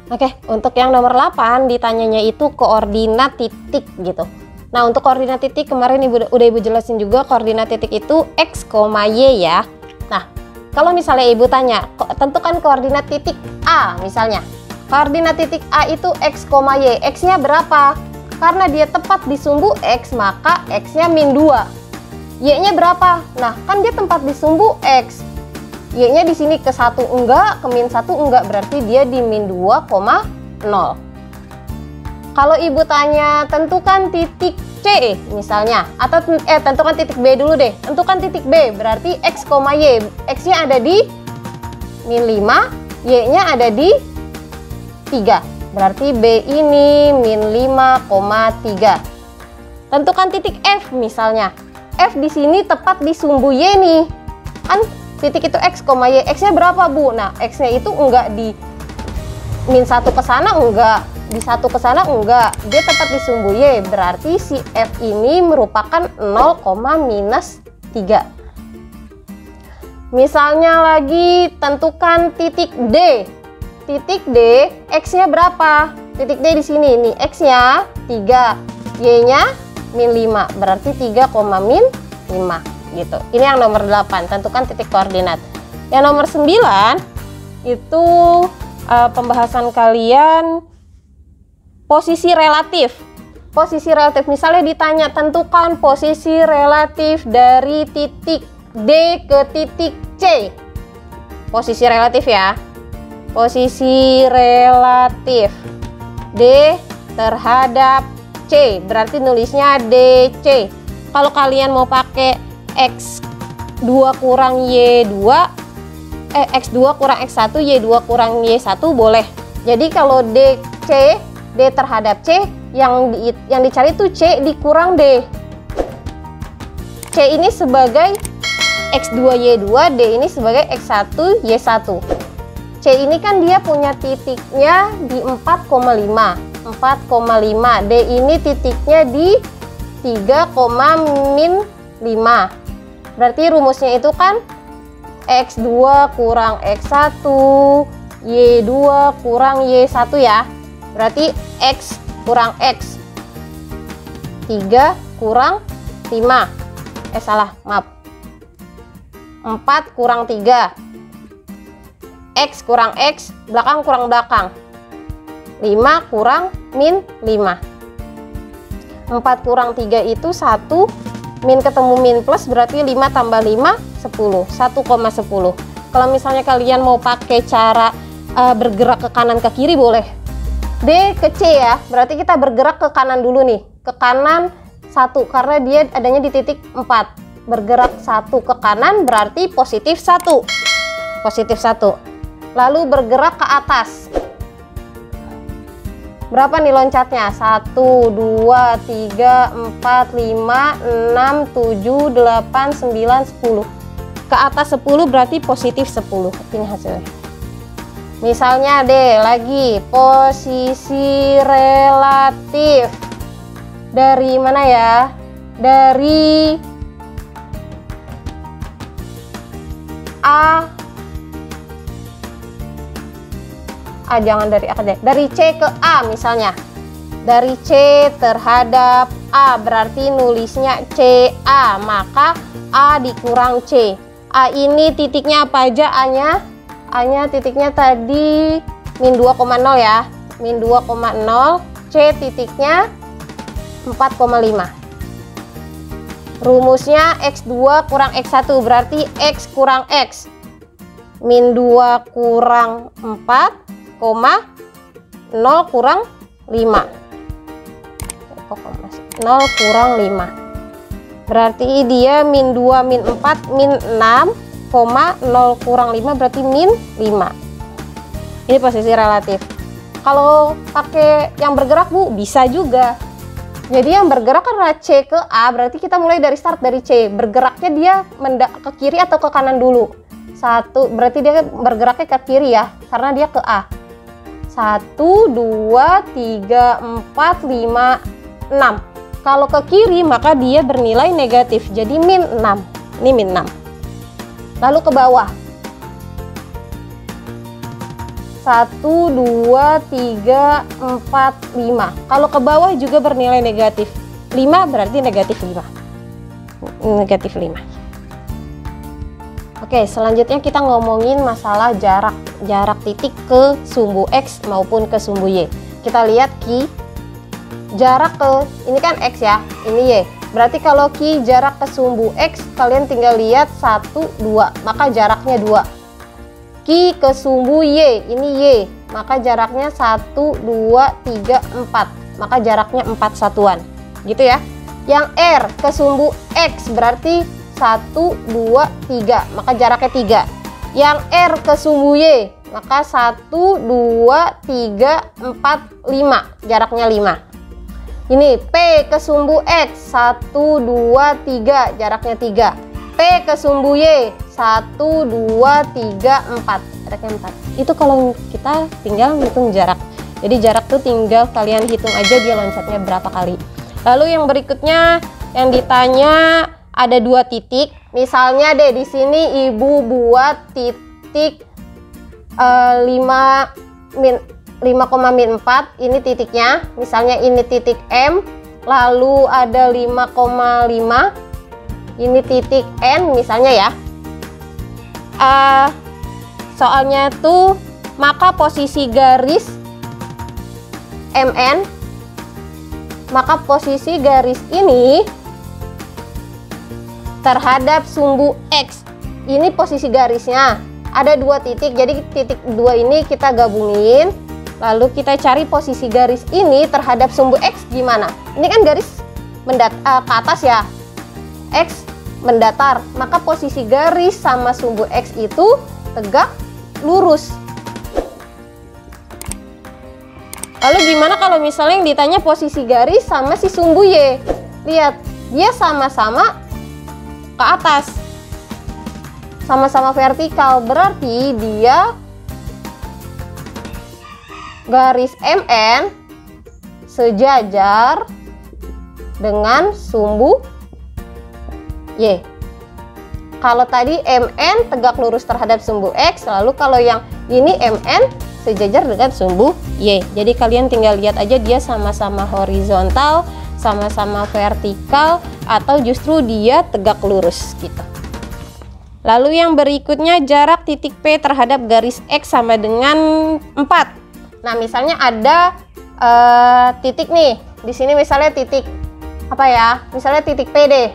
Oke, untuk yang nomor 8 ditanyanya itu koordinat titik gitu. Nah, untuk koordinat titik kemarin udah Ibu jelasin juga, koordinat titik itu X, Y ya. Nah, kalau misalnya Ibu tanya, tentukan koordinat titik A misalnya. Koordinat titik A itu X, Y. X-nya berapa? Karena dia tepat di sumbu X, maka X-nya min 2. Y-nya berapa? Nah, kan dia tempat di sumbu X. Y-nya di sini ke 1 enggak, ke min 1 enggak, berarti dia di min 2,0. Kalau Ibu tanya tentukan titik C misalnya, atau tentukan titik B dulu deh. Tentukan titik B, berarti X, Y. X-nya ada di min 5, Y-nya ada di 3. Berarti B ini min 5,3. Tentukan titik F misalnya. F di sini tepat di sumbu Y nih. Kan titik itu X, Y. X-nya berapa, Bu? Nah, X-nya itu enggak di min 1 ke sana, enggak. Di 1 ke sana, enggak. Dia tepat di sumbu Y. Berarti si F ini merupakan 0,-3. Misalnya lagi tentukan titik D. Titik D, X-nya berapa? Titik D di sini. Nih, X-nya 3. Y-nya min 5. Berarti 3,-5. Gitu. Ini yang nomor 8, tentukan titik koordinat. Yang nomor 9 itu pembahasan kalian posisi relatif. Posisi relatif misalnya ditanya tentukan posisi relatif dari titik D ke titik C. Posisi relatif ya. Posisi relatif D terhadap C, berarti nulisnya DC. Kalau kalian mau pakai X2 kurang Y2, X2 kurang X1, Y2 kurang Y1 boleh. Jadi kalau DC, D terhadap C, yang dicari itu C dikurang D. C ini sebagai X2Y2, D ini sebagai X1 Y1. C ini kan dia punya titiknya di 4,5. D ini titiknya di 3,-5. Berarti rumusnya itu kan X2 kurang X1, Y2 kurang Y1 ya. Berarti X kurang X, 3 kurang 5. Salah, maaf. 4 kurang 3. X kurang X, belakang kurang belakang. 5 kurang min 5. 4 kurang 3 itu 1, min ketemu min plus, berarti 5 tambah 5, 10. 1,10. Kalau misalnya kalian mau pakai cara bergerak ke kanan ke kiri boleh. D ke C ya, berarti kita bergerak ke kanan dulu nih. Ke kanan 1, karena dia adanya di titik 4. Bergerak 1 ke kanan berarti positif 1. Positif 1. Lalu bergerak ke atas. Berapa nih loncatnya? 1, 2, 3, 4, 5, 6, 7, 8, 9, 10. Ke atas 10 berarti positif 10. Ini hasilnya. Misalnya deh lagi posisi relatif. Dari mana ya? Dari jangan dari A deh. Dari C ke A misalnya. Dari C terhadap A berarti nulisnya CA, maka A dikurang C. A ini titiknya apa aja A-nya? A-nya titiknya tadi min 2,0 ya. Min 2,0. C titiknya 4,5. Rumusnya X2 kurang X1 berarti X kurang X. Min 2 kurang 4, 0 kurang 5. 0 kurang 5. Berarti dia min 2, min 4, min 6, 0 kurang 5 berarti min 5. Ini posisi relatif. Kalau pakai yang bergerak Bu, bisa juga. Jadi yang bergerak karena C ke A, berarti kita mulai dari start dari C. Bergeraknya dia ke kiri atau ke kanan dulu? 1, berarti dia bergeraknya ke kiri ya, karena dia ke A. 1, 2, 3, 4, 5, 6. Kalau ke kiri maka dia bernilai negatif, jadi min 6. Ini min 6. Lalu ke bawah. 1, 2, 3, 4, 5. Kalau ke bawah juga bernilai negatif 5, berarti negatif 5. Negatif 5. Oke, selanjutnya kita ngomongin masalah jarak titik ke sumbu X maupun ke sumbu Y. Kita lihat Ki, jarak ke, ini kan X ya, ini Y. Berarti kalau Ki jarak ke sumbu X, kalian tinggal lihat 1, 2, maka jaraknya 2. Ki ke sumbu Y, ini Y, maka jaraknya 1, 2, 3, 4, maka jaraknya 4 satuan, gitu ya. Yang R ke sumbu X berarti 1, 2, 3, maka jaraknya 3. Yang R ke sumbu Y, maka 1, 2, 3, 4, 5, jaraknya 5. Ini P ke sumbu X, 1, 2, 3, jaraknya 3. P ke sumbu Y, 1, 2, 3, 4, jaraknya 4. Itu kalau kita tinggal hitung jarak. Jadi jarak tuh tinggal kalian hitung aja dia loncatnya berapa kali. Lalu yang berikutnya yang ditanya ada 2 titik. Misalnya deh di sini ibu buat titik 5,4, ini titiknya. Misalnya ini titik M, lalu ada 5,5. Ini titik N misalnya ya. Soalnya tuh maka posisi garis MN, maka posisi garis ini terhadap sumbu X. Ini posisi garisnya. Ada 2 titik, jadi titik 2 ini kita gabungin. Lalu kita cari posisi garis ini terhadap sumbu X gimana. Ini kan garis ke atas ya. X mendatar, maka posisi garis sama sumbu X itu tegak lurus. Lalu gimana kalau misalnya yang ditanya posisi garis sama si sumbu Y? Lihat, dia sama-sama ke atas, sama-sama vertikal, berarti dia garis MN sejajar dengan sumbu Y. Kalau tadi MN tegak lurus terhadap sumbu X, lalu kalau yang ini MN sejajar dengan sumbu Y. Jadi kalian tinggal lihat aja dia sama-sama horizontal, sama-sama vertikal, atau justru dia tegak lurus gitu. Lalu yang berikutnya jarak titik P terhadap garis X sama dengan 4. Nah, misalnya ada titik nih. Di sini misalnya titik apa ya? Misalnya titik P deh.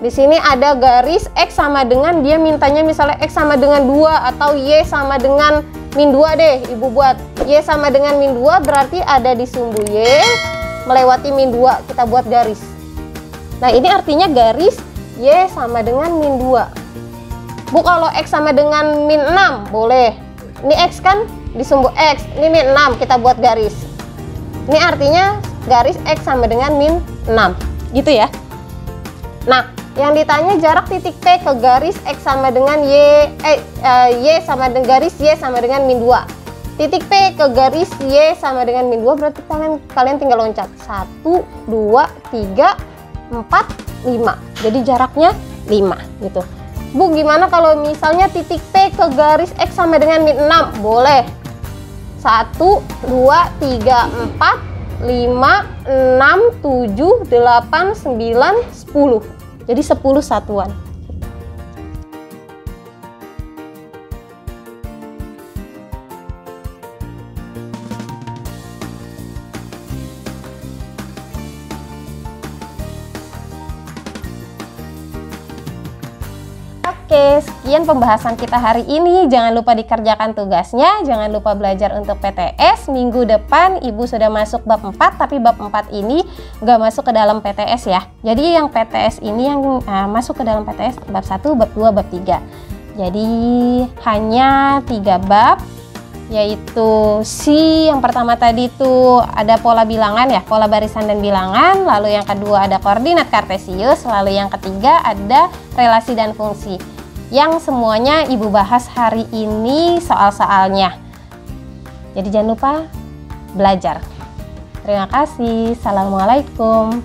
Di sini ada garis X sama dengan, dia mintanya misalnya X sama dengan 2 atau Y sama dengan min 2 deh. Ibu buat Y sama dengan min 2 berarti ada di sumbu Y melewati min 2, kita buat garis. Nah, ini artinya garis Y sama dengan min 2. Bu, kalau X sama dengan min 6 boleh. Ini X kan di sumbu X, ini min 6, kita buat garis. Ini artinya garis X sama dengan min 6, gitu ya. Nah, yang ditanya jarak titik P ke garis X sama dengan Y sama dengan garis Y sama dengan min 2. Titik P ke garis Y sama dengan min 2 berarti kalian tinggal loncat 1, 2, 3, 4, 5. Jadi jaraknya 5 gitu. Bu, gimana kalau misalnya titik P ke garis X sama dengan min 6? Boleh. 1, 2, 3, 4, 5, 6, 7, 8, 9, 10. Jadi 10 satuan. Oke, sekian pembahasan kita hari ini. Jangan lupa dikerjakan tugasnya, jangan lupa belajar untuk PTS. Minggu depan Ibu sudah masuk bab 4, tapi bab 4 ini nggak masuk ke dalam PTS ya. Jadi yang PTS ini yang masuk ke dalam PTS bab 1, bab 2, bab 3. Jadi hanya 3 bab, yaitu yang pertama tadi itu ada pola bilangan ya, pola barisan dan bilangan. Lalu yang kedua ada koordinat kartesius. Lalu yang ketiga ada relasi dan fungsi. Yang semuanya Ibu bahas hari ini soal-soalnya. Jadi jangan lupa belajar. Terima kasih. Assalamualaikum.